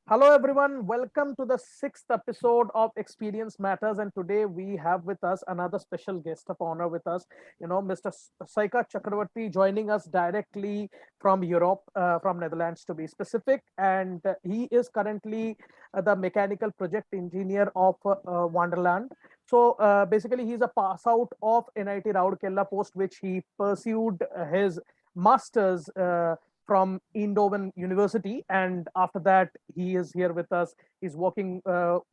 Hello, everyone. Welcome to the sixth episode of Experience Matters. And today we have with us another special guest of honor with us, Mr. Saikat Chakraborty, joining us directly from Europe, from Netherlands to be specific. And he is currently the mechanical project engineer of Vanderlande. So basically, he's a pass out of NIT Rourkela post, which he pursued his master's. From Eindhoven University, and after that, he is here with us. He's working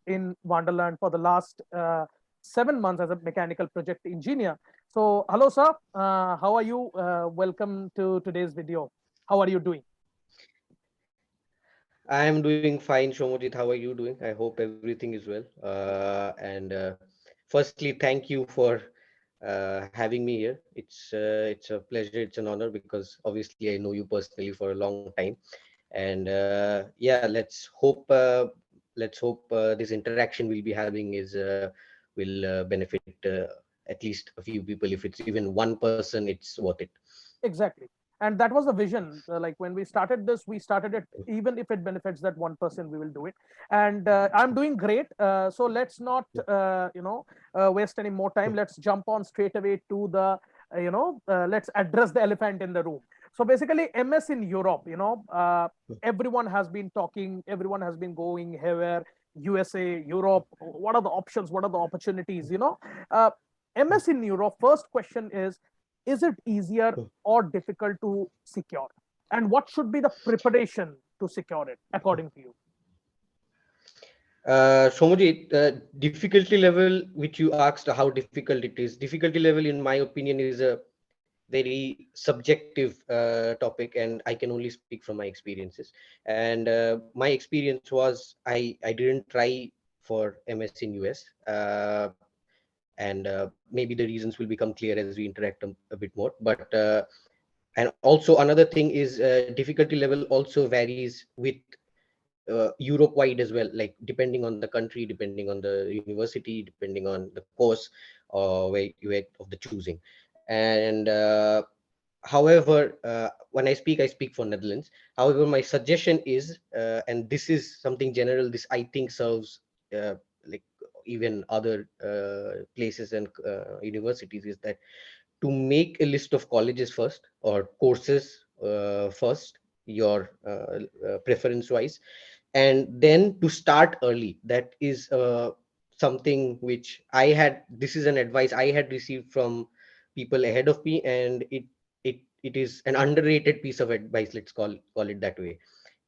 in Wonderland for the last 7 months as a mechanical project engineer. So, hello, sir. How are you? Welcome to today's video. How are you doing? I am doing fine, Soumajit. How are you doing? I hope everything is well. And firstly, thank you for having me here. It's a pleasure. It's an honor because obviously I know you personally for a long time. And yeah, let's hope this interaction we'll be having is will benefit at least a few people. If it's even one person, it's worth it. Exactly. And that was the vision. Like when we started this, we started it, even if it benefits that one person, we will do it. And I'm doing great. So let's not, waste any more time. Let's jump on straight away to the, let's address the elephant in the room. So basically, MS in Europe, everyone has been talking, everyone has been going here, USA, Europe. What are the options? What are the opportunities? MS in Europe, first question is it easier or difficult to secure? And what should be the preparation to secure it, according to you? Somojit, difficulty level which you asked how difficult it is. Difficulty level, in my opinion, is a very subjective topic, and I can only speak from my experiences. And my experience was I didn't try for MS in US, and maybe the reasons will become clear as we interact a bit more. But and also another thing is difficulty level also varies with Europe wide as well, like depending on the country, depending on the university, depending on the course where of the choosing. And however, when I speak for Netherlands. However, my suggestion is, and this is something general, this I think serves like even other places and universities, is that to make a list of colleges first or courses first, your preference wise, and then to start early. That is something which this is an advice I had received from people ahead of me, and it is an underrated piece of advice, let's call it that way.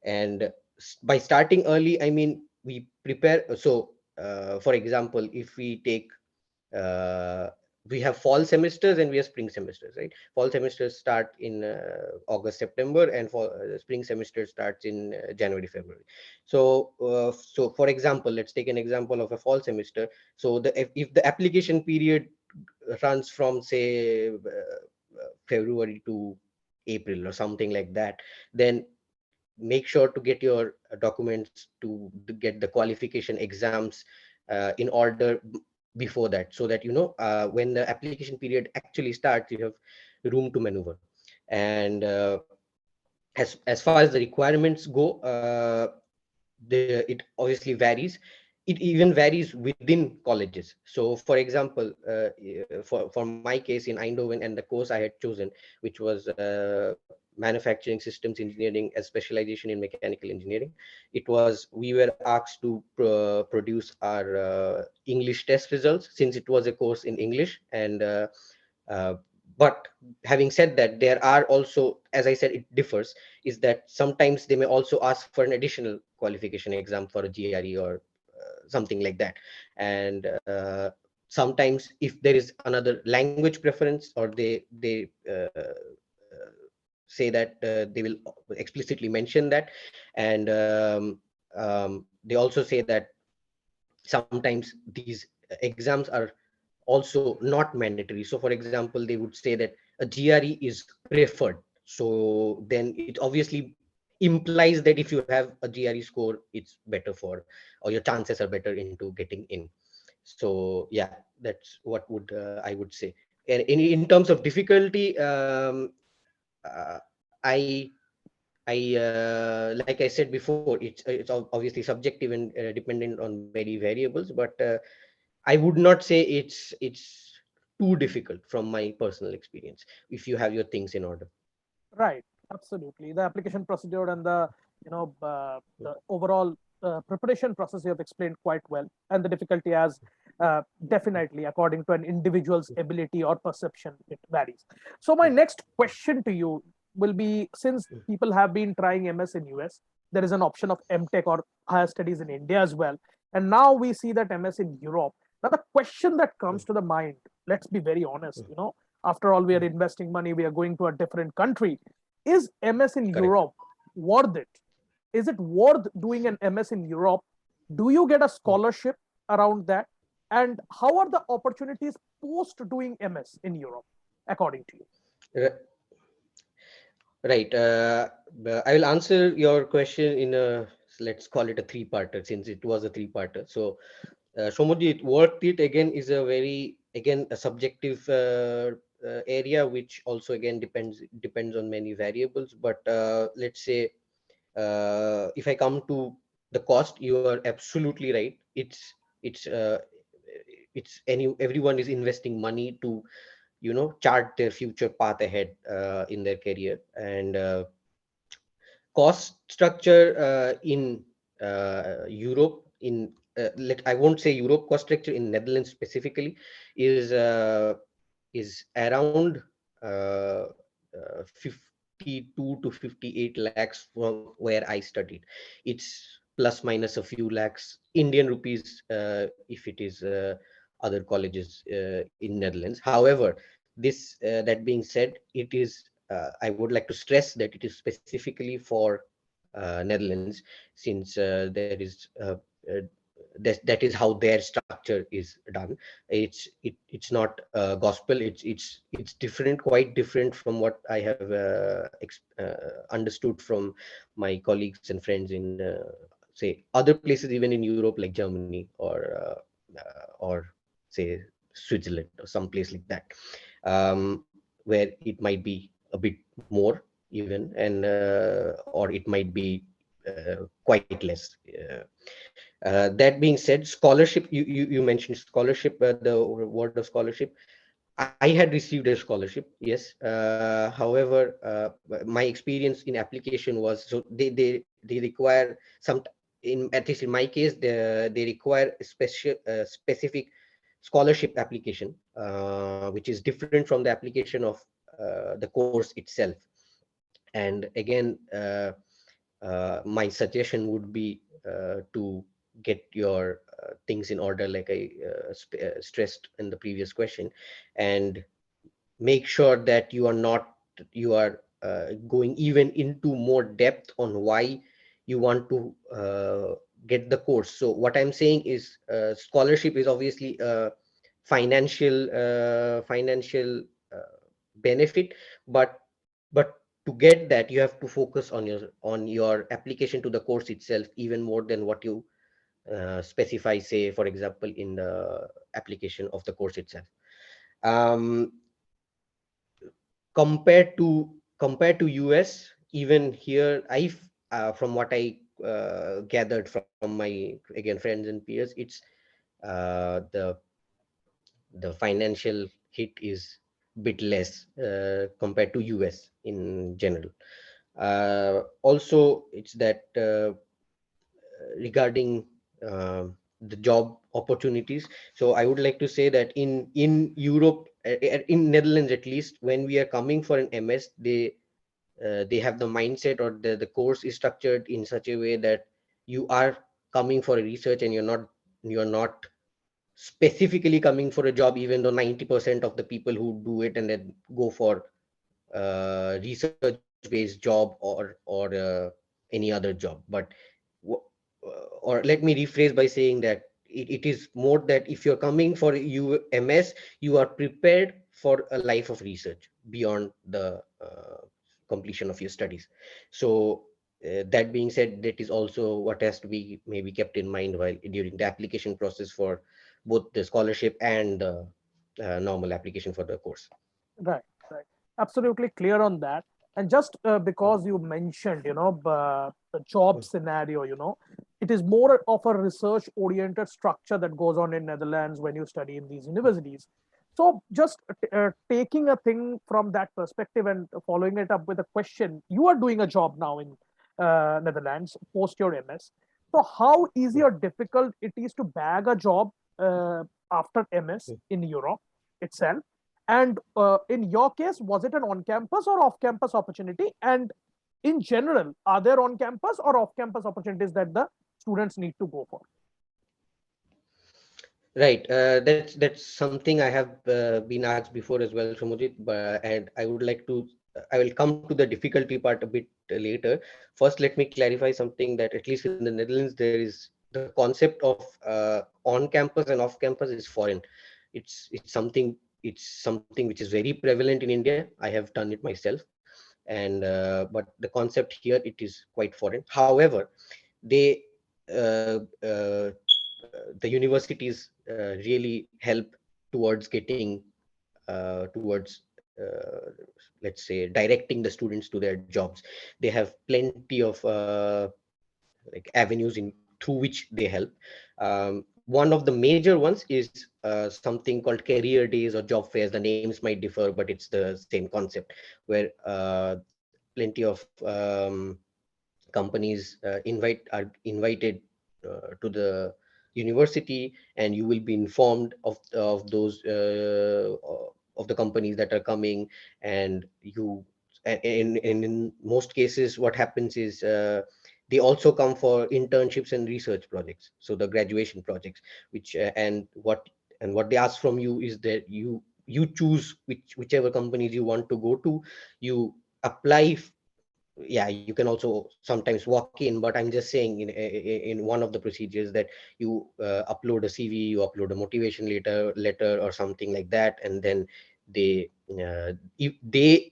And by starting early, I mean, we prepare. So for example, if we take uh, we have fall semesters and we have spring semesters, right? Fall semesters start in August, September, and for spring semester starts in January, February. So for example, let's take an example of a fall semester. So if the application period runs from, say, February to April or something like that, then make sure to get your documents to get the qualification exams in order before that, so that when the application period actually starts, you have room to maneuver. And as far as the requirements go, it obviously varies. It even varies within colleges. So for example, for my case in Eindhoven, and the course I had chosen, which was manufacturing systems engineering, a specialization in mechanical engineering, we were asked to produce our English test results, since it was a course in English. And uh, but having said that, there are also, as I said, it differs, is that sometimes they may also ask for an additional qualification exam for a GRE or something like that. And sometimes if there is another language preference, or they say that they will explicitly mention that. And they also say that sometimes these exams are also not mandatory. So for example, they would say that a GRE is preferred. So then it obviously implies that if you have a GRE score, it's better for, or your chances are better into getting in. So yeah, that's what would I would say. And in terms of difficulty, uh, I like I said before, obviously subjective and dependent on many variables, but I would not say it's too difficult from my personal experience if you have your things in order. Right, absolutely. The application procedure and the the overall preparation process you have explained quite well, and the difficulty as definitely according to an individual's ability or perception it varies. So my next question to you will be: since people have been trying MS in US, there is an option of MTech or higher studies in India as well, and now we see that MS in Europe. Now the question that comes to the mind, let's be very honest, after all, we are investing money, we are going to a different country. Is MS in Correct. Europe worth it? Is it worth doing an MS in Europe? Do you get a scholarship around that? And how are the opportunities post doing MS in Europe, according to you? R- Right. I will answer your question in a, let's call it a three-parter, since it was a three-parter. So, Somodji, worth it again is a very, again, a subjective area, which also again depends on many variables. But let's say, if I come to the cost, you are absolutely right. It's everyone is investing money to chart their future path ahead in their career, and cost structure in Europe, I won't say Europe, cost structure in Netherlands specifically is around uh, 52 to 58 lakhs from where I studied. It's plus minus a few lakhs Indian rupees if it is other colleges in Netherlands. However, that being said, it is I would like to stress that it is specifically for Netherlands, since there is that is how their structure is done. It's not gospel. It's different, quite different from what I have understood from my colleagues and friends in say other places, even in Europe, like Germany or say Switzerland or some place like that, where it might be a bit more even, and or it might be quite less. That being said, scholarship, you mentioned scholarship, the word of scholarship. I had received a scholarship, yes. However, my experience in application was, so they require some, in at least in my case, they require a specific scholarship application, which is different from the application of the course itself. And again, my suggestion would be to get your things in order, like I stressed in the previous question, and make sure that you are going even into more depth on why you want to get the course. So what I'm saying is, scholarship is obviously a financial benefit, but to get that, you have to focus on your application to the course itself even more than what you specify, say for example, in the application of the course itself. um, compared to US, even here, from what I gathered from my, again, friends and peers, it's the financial hit is bit less compared to US in general. Also, it's that regarding the job opportunities. So I would like to say that in Europe, in Netherlands at least, when we are coming for an MS, they have the mindset, or the course is structured in such a way that you are coming for a research, and you're not specifically coming for a job, even though 90% of the people who do it and then go for research based job, or any other job. But w- or let me rephrase by saying that it is more that if you're coming for UMS, you are prepared for a life of research beyond the completion of your studies. So that being said, that is also what has to be maybe kept in mind while during the application process for both the scholarship and the normal application for the course. Right, right. Absolutely clear on that. And just Mm, because you mentioned, the job scenario, it is more of a research oriented structure that goes on in Netherlands when you study in these universities. So just taking a thing from that perspective and following it up with a question, you are doing a job now in Netherlands post your MS. So how easy or difficult it is to bag a job after MS mm. in Europe itself? And in your case, was it an on campus or off campus opportunity? And in general, are there on campus or off campus opportunities that the students need to go for? Right. That's something I have been asked before as well, Somojit. And I would like to. I will come to the difficulty part a bit later. First, let me clarify something that at least in the Netherlands, there is the concept of on campus and off campus is foreign. It's something which is very prevalent in India. I have done it myself, and but the concept here, it is quite foreign. However, they uh, uh, the universities really help towards getting towards let's say directing the students to their jobs. They have plenty of like avenues in through which they help. One of the major ones is something called career days or job fairs. The names might differ, but it's the same concept, where plenty of companies are invited to the university, and you will be informed of those of the companies that are coming. And in most cases, what happens is they also come for internships and research projects, so the graduation projects, which and what they ask from you is that you choose whichever companies you want to go to. You apply. Yeah, you can also sometimes walk in, but I'm just saying in one of the procedures that you upload a CV, you upload a motivation letter or something like that, and then they if they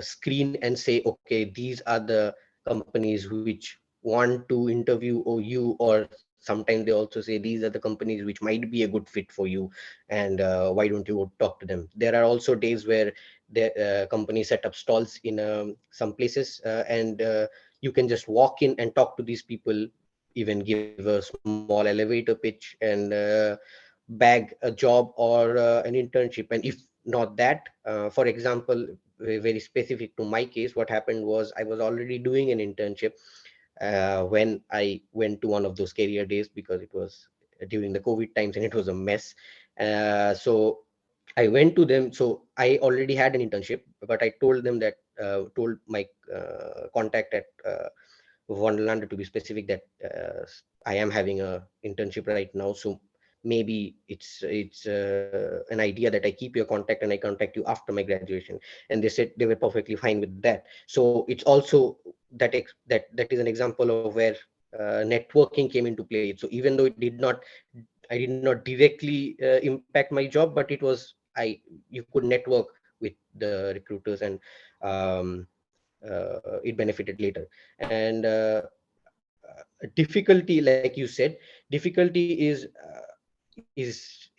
screen and say, okay, these are the companies which want to interview or you, or sometimes they also say these are the companies which might be a good fit for you, and why don't you go talk to them. There are also days where the companies set up stalls in some places, and you can just walk in and talk to these people, even give a small elevator pitch, and bag a job or an internship. And if not that, for example, very specific to my case, what happened was I was already doing an internship when I went to one of those career days, because it was during the COVID times and it was a mess. So I went to them. So I already had an internship, but I told them that, told my contact at Vanderlande, to be specific, that I am having a internship right now. So maybe it's an idea that I keep your contact and I contact you after my graduation. And they said they were perfectly fine with that. So it's also that is an example of where networking came into play. So even though I did not directly impact my job, but it was I you could network with the recruiters, and um, it benefited later. And difficulty, like you said, difficulty is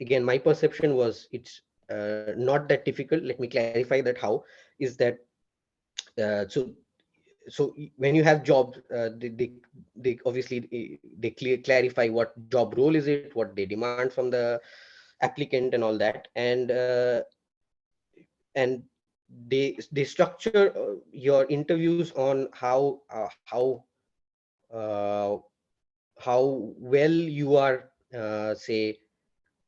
again, my perception was it's not that difficult. Let me clarify that. How is that? So when you have jobs, they obviously they clarify what job role is it, what they demand from the applicant and all that. And they structure your interviews on uh, how well you are, say,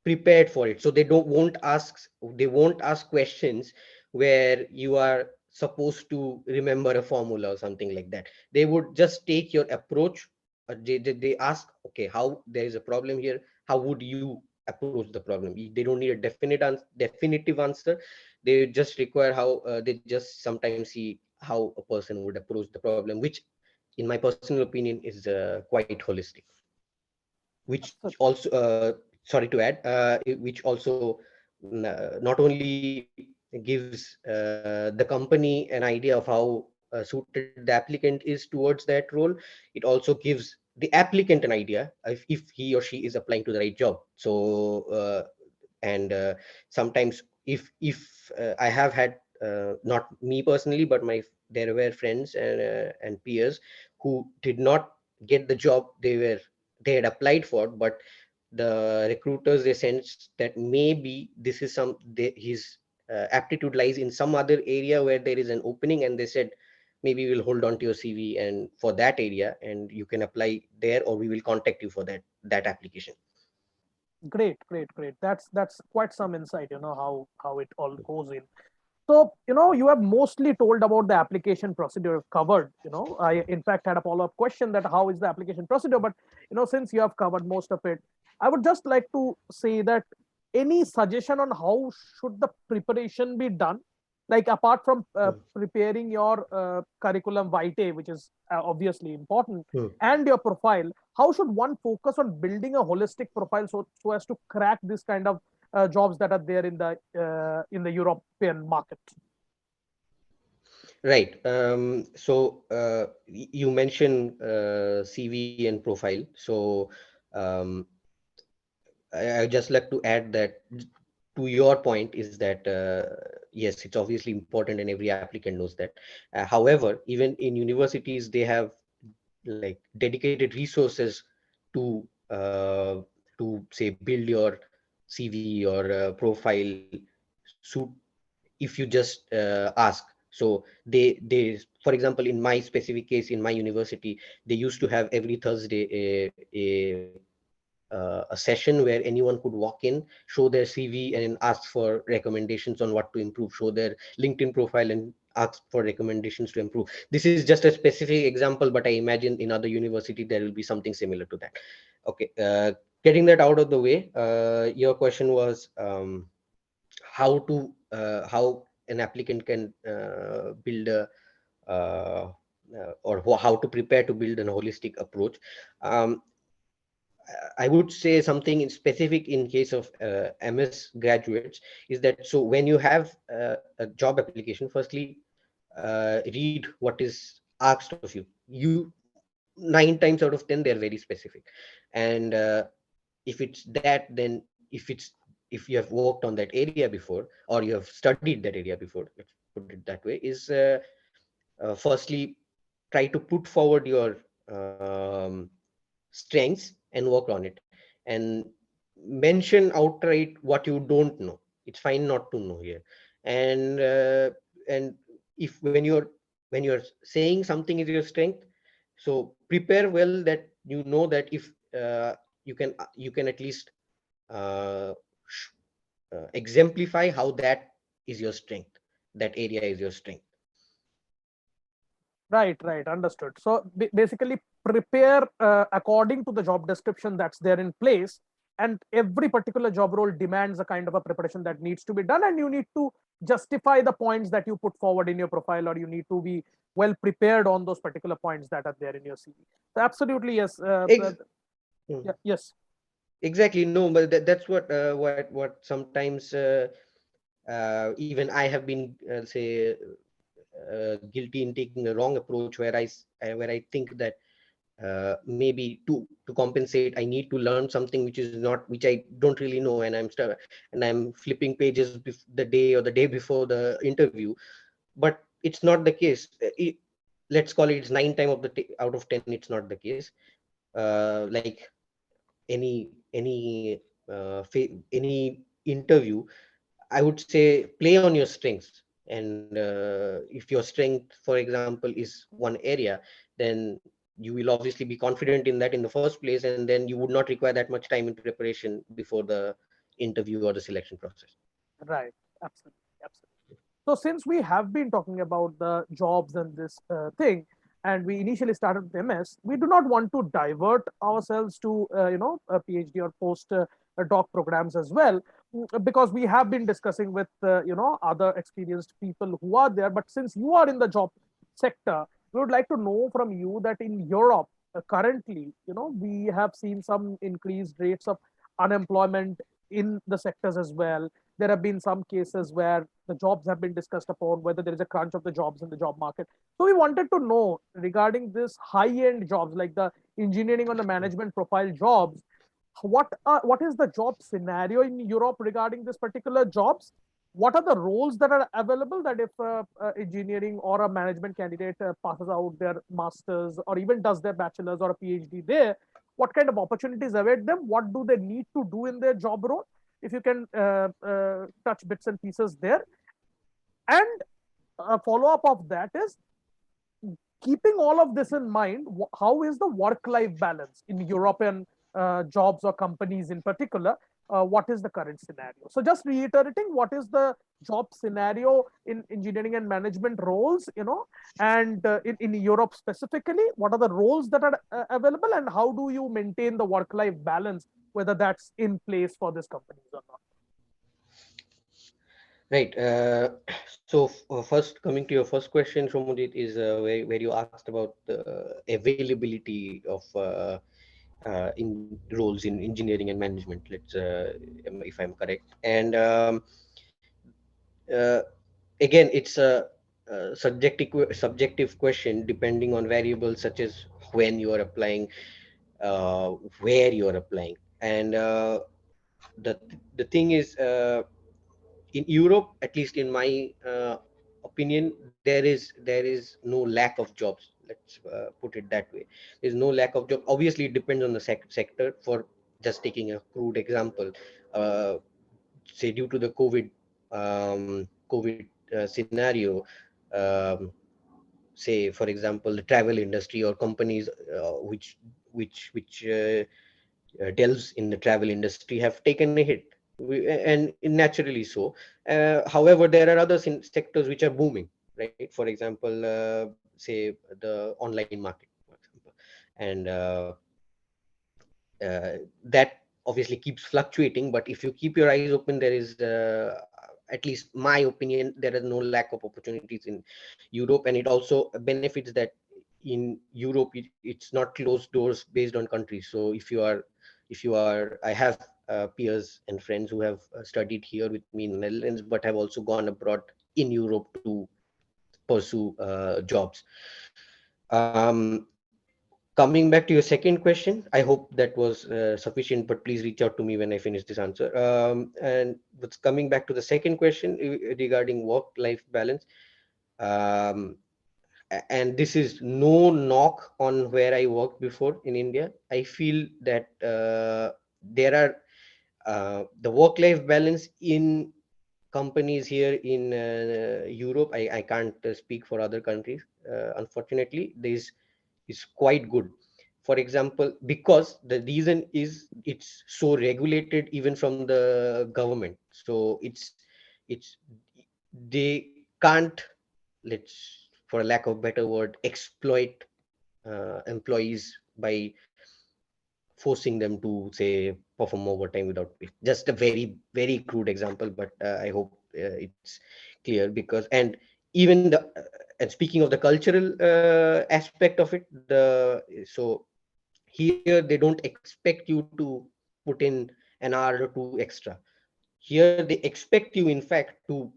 prepared for it. So they won't ask questions where you are supposed to remember a formula or something like that. They would just take your approach. They ask, okay, how there is a problem here, how would you approach the problem? They don't need a definitive answer. They just require how they just sometimes see how a person would approach the problem, which in my personal opinion is quite holistic. Which Absolutely. also sorry to add, which also not only gives the company an idea of how suited the applicant is towards that role. It also gives the applicant an idea if he or she is applying to the right job. So and sometimes, if I have had not me personally, but there were friends and peers who did not get the job they had applied for, but the recruiters, they sensed that maybe this is his aptitude lies in some other area where there is an opening, and they said maybe we'll hold on to your CV and for that area, and you can apply there, or we will contact you for that application. Great, great, great. That's quite some insight, how it all goes in. So, you have mostly told about the application procedure you've covered. I in fact had a follow-up question that how is the application procedure, but since you have covered most of it, I would just like to say that any suggestion on how should the preparation be done, like apart from Mm. preparing your curriculum vitae, which is obviously important, Mm. and your profile, how should one focus on building a holistic profile so as to crack this kind of jobs that are there in the European market? Right. You mentioned CV and profile. So um, I just like to add that to your point is that yes, it's obviously important, and every applicant knows that. However, even in universities, they have like dedicated resources to say build your CV or profile suit if you just ask. So they for example, in my specific case, in my university, they used to have every Thursday a session where anyone could walk in, show their CV, and ask for recommendations on what to improve, show their LinkedIn profile and ask for recommendations to improve. This is just a specific example, but I imagine in other university there will be something similar to that. Okay, getting that out of the way, your question was how an applicant can build a how to prepare to build an holistic approach. um, I would say something in specific in case of MS graduates is that, so when you have a job application, firstly read what is asked of you. 9 times out of 10 they're very specific, and if it's that, then if you have worked on that area before, or you have studied that area before, let's put it that way, is firstly try to put forward your um, strengths and work on it, and mention outright what you don't know. It's fine not to know here. And if when you're saying something is your strength, so prepare well, that you know that if you can at least uh, sh- exemplify how that is your strength, that area is your strength. Right, right, understood. So basically, prepare according to the job description that's there in place, and every particular job role demands a kind of a preparation that needs to be done, and you need to justify the points that you put forward in your profile, or you need to be well prepared on those particular points that are there in your CV. So absolutely, yes. Ex- mm. Yes. Exactly. No, but that's what sometimes even I have been say guilty in taking a wrong approach, where I think that maybe to compensate I need to learn something which I don't really know, and I'm flipping pages the day or the day before the interview. But it's not the case. Let's call it, it's 9 times out of 10 it's not the case. Like any interview, I would say play on your strengths. And if your strength, for example, is one area, then you will obviously be confident in that in the first place, and then you would not require that much time in preparation before the interview or the selection process. Right. Absolutely. Absolutely. So since we have been talking about the jobs and this thing, and we initially started with MS, we do not want to divert ourselves to a PhD or post doc programs as well, because we have been discussing with other experienced people who are there. But since you are in the job sector, we would like to know from you that in Europe currently, we have seen some increased rates of unemployment in the sectors as well. There have been some cases where the jobs have been discussed upon, whether there is a crunch of the jobs in the job market. So we wanted to know regarding this high-end jobs like the engineering or the management profile jobs, what is the job scenario in Europe regarding this particular jobs? what are the roles that are available, that if engineering or a management candidate passes out their masters or even does their bachelor's or a PhD there, what kind of opportunities await them? What do they need to do in their job role? If you can touch bits and pieces there. And a follow up of that is, keeping all of this in mind, how is the work life balance in European jobs or companies in particular? What is the current scenario? So, just reiterating, what is the job scenario in engineering and management roles, and in Europe specifically, what are the roles that are available, and how do you maintain the work life balance, whether that's in place for these companies or not? Right. So first, coming to your first question, Shomodit, is where you asked about the availability of in roles in engineering and management. If I'm correct, and uh, again, it's a subjective question depending on variables such as when you are applying, uh, where you are applying, and the the thing is. In Europe, at least in my opinion, there is no lack of jobs. Let's put it that way. There's no lack of job. Obviously, it depends on the sector. For just taking a crude example, uh, say due to the COVID scenario, um, say for example, the travel industry or companies which delves in the travel industry have taken a hit, and naturally so. However, there are other sectors which are booming, right? For example, say the online market, for example, and that obviously keeps fluctuating. But if you keep your eyes open, there is, at least my opinion, there is no lack of opportunities in Europe, and it also benefits that in Europe it's not closed doors based on countries. So if you are I have peers and friends who have studied here with me in the Netherlands, but have also gone abroad in Europe to pursue jobs. um, Coming back to your second question, I hope that was sufficient, but please reach out to me when I finish this answer. And what's coming back to the second question regarding work-life balance, um, and this is no knock on where I worked before in India. I feel that there are the work-life balance in companies here in Europe. I can't speak for other countries. Unfortunately, is quite good. For example, because the reason is it's so regulated even from the government. So it's they can't, let's, for a lack of better word, exploit employees by forcing them to, say, perform overtime without pay. Just a very crude example, but I hope it's clear. Because and even the and speaking of the cultural aspect of it, the so here they don't expect you to put in an hour or two extra. Here they expect you, in fact, to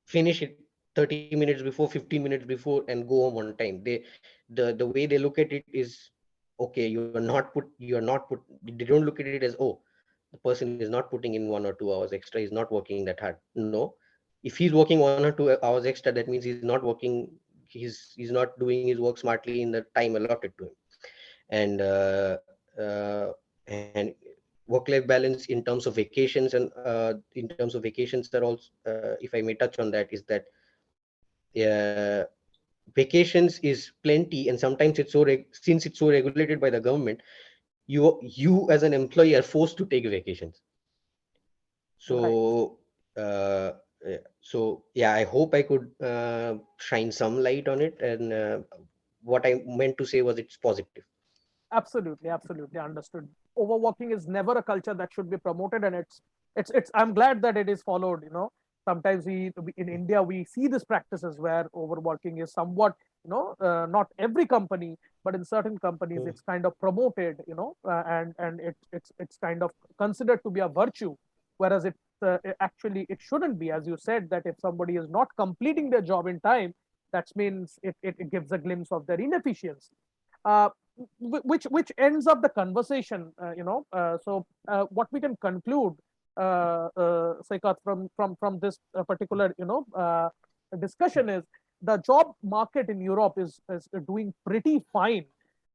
finish it 30 minutes before, 15 minutes before, and go home on time. The way they look at it is, okay, you're not put they don't look at it as, oh, the person is not putting in 1 or 2 hours extra, he's not working that hard. No, if he's working 1 or 2 hours extra, that means he's not working, he's not doing his work smartly in the time allotted to him. And and work life balance in terms of vacations, and in terms of vacations are also, if I may touch on that, is that uh, vacations is plenty, and sometimes since it's so regulated by the government, you as an employee are forced to take vacations. Right. So yeah, I hope I could shine some light on it, and what I meant to say was it's positive. Absolutely, absolutely understood. Overworking is never a culture that should be promoted, and it's. I'm glad that it is followed. Sometimes in India we see these practices where overworking is somewhat, not every company, but in certain companies Mm. it's kind of promoted. And it's kind of considered to be a virtue, whereas actually it shouldn't be. As you said, that if somebody is not completing their job in time, that means it gives a glimpse of their inefficiency. Uh, which ends up the conversation. So what we can conclude Saikat, from this particular discussion is the job market in Europe is doing pretty fine,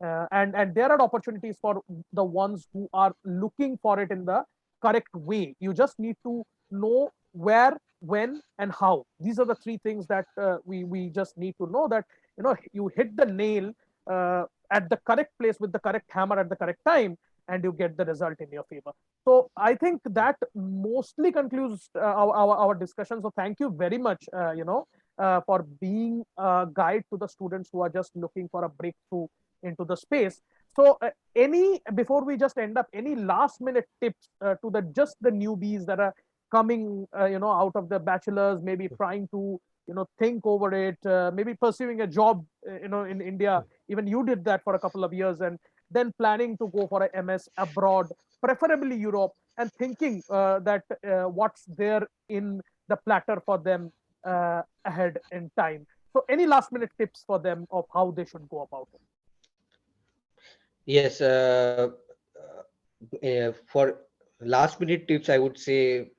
and there are opportunities for the ones who are looking for it in the correct way. You just need to know where, when, and how. These are the three things that we just need to know, that you hit the nail at the correct place with the correct hammer at the correct time, and you get the result in your favor. So I think that mostly concludes our discussion. So thank you very much, for being a guide to the students who are just looking for a breakthrough into the space. So any before we just end up, any last minute tips to the just the newbies that are coming, out of the bachelors, maybe trying to think over it, maybe pursuing a job, in India. Even you did that for a couple of years, and then planning to go for a MS abroad, preferably Europe, and thinking that what's there in the platter for them ahead in time. So, any last minute tips for them of how they should go about it? Yes, for last minute tips, I would say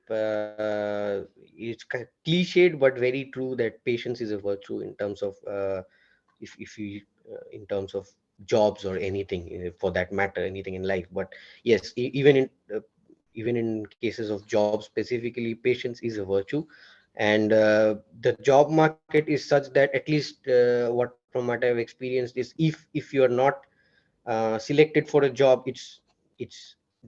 it's cliched but very true that patience is a virtue in terms of if you in terms of jobs or anything for that matter, anything in life. But yes, even in cases of jobs specifically, patience is a virtue. And the job market is such that, at least what from what I've experienced, is if you are not selected for a job, it's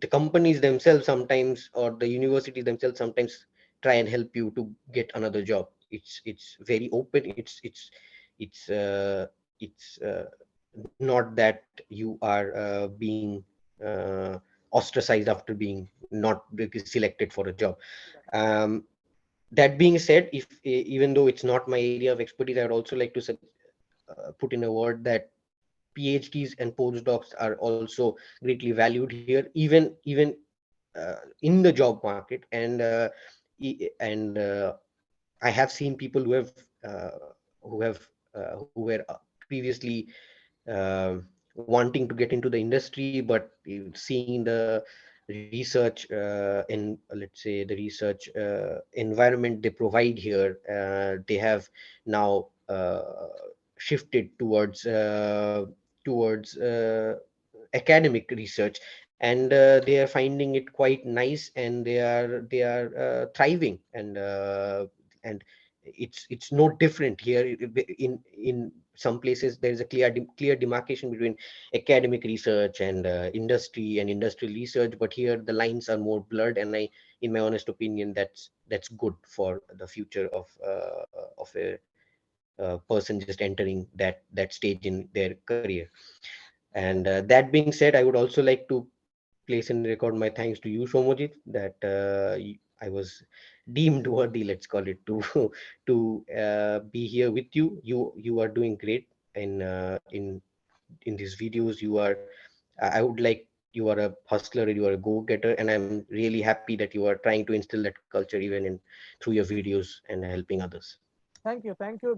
the companies themselves sometimes, or the universities themselves sometimes, try and help you to get another job. It's very open. It's not that you are being uh, ostracized after being not selected for a job. um, that being said, if even though it's not my area of expertise, I would also like to put in a word that PhDs and postdocs are also greatly valued here, even in the job market. And I have seen people uh, who have who were previously uh, wanting to get into the industry, but seeing the research in let's say the research environment they provide here, they have now shifted towards academic research, and they are finding it quite nice, and they are thriving. And it's no different here. In some places there is a clear demarcation between academic research and industry and industrial research, but here the lines are more blurred. And in my honest opinion, that's good for the future of a person just entering that stage in their career. And that being said, I would also like to place and record my thanks to you, Shomojit, that I was deemed worthy, let's call it, to to be here with you. You are doing great in these videos. I would like, you are a hustler, you are a go-getter, and I'm really happy that you are trying to instill that culture even in through your videos and helping others. Thank you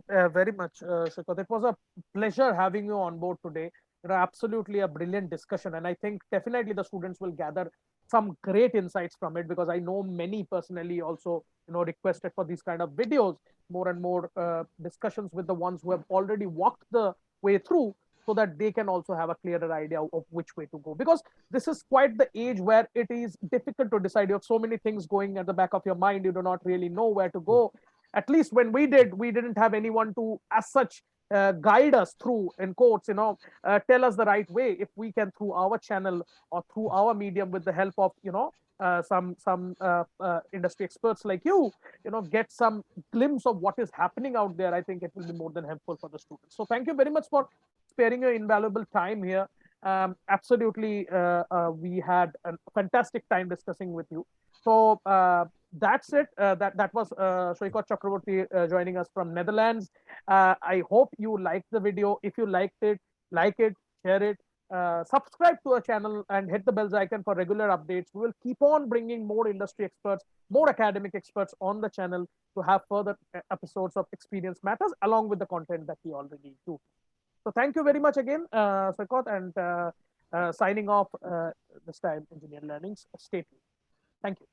very much, Saikat. It was a pleasure having you on board today. Absolutely a brilliant discussion, and I think definitely the students will gather some great insights from it, because I know many personally also, requested for these kind of videos, more and more discussions with the ones who have already walked the way through, so that they can also have a clearer idea of which way to go. Because this is quite the age where it is difficult to decide. You have so many things going at the back of your mind, you do not really know where to go. At least when we didn't have anyone to as such guide us through, in quotes, tell us the right way. If we can, through our channel or through our medium, with the help of some industry experts like you, get some glimpse of what is happening out there, I think it will be more than helpful for the students. So thank you very much for sparing your invaluable time here. Absolutely, we had a fantastic time discussing with you. So that's it. That was Saikat Chakraborty joining us from Netherlands. I hope you liked the video. If you liked it, like it, share it, subscribe to our channel, and hit the bell icon for regular updates. We will keep on bringing more industry experts, more academic experts on the channel to have further episodes of Experience Matters, along with the content that we already do. So thank you very much again, Saikat, and signing off this time, Engineer Learnings. Stay tuned. Thank you.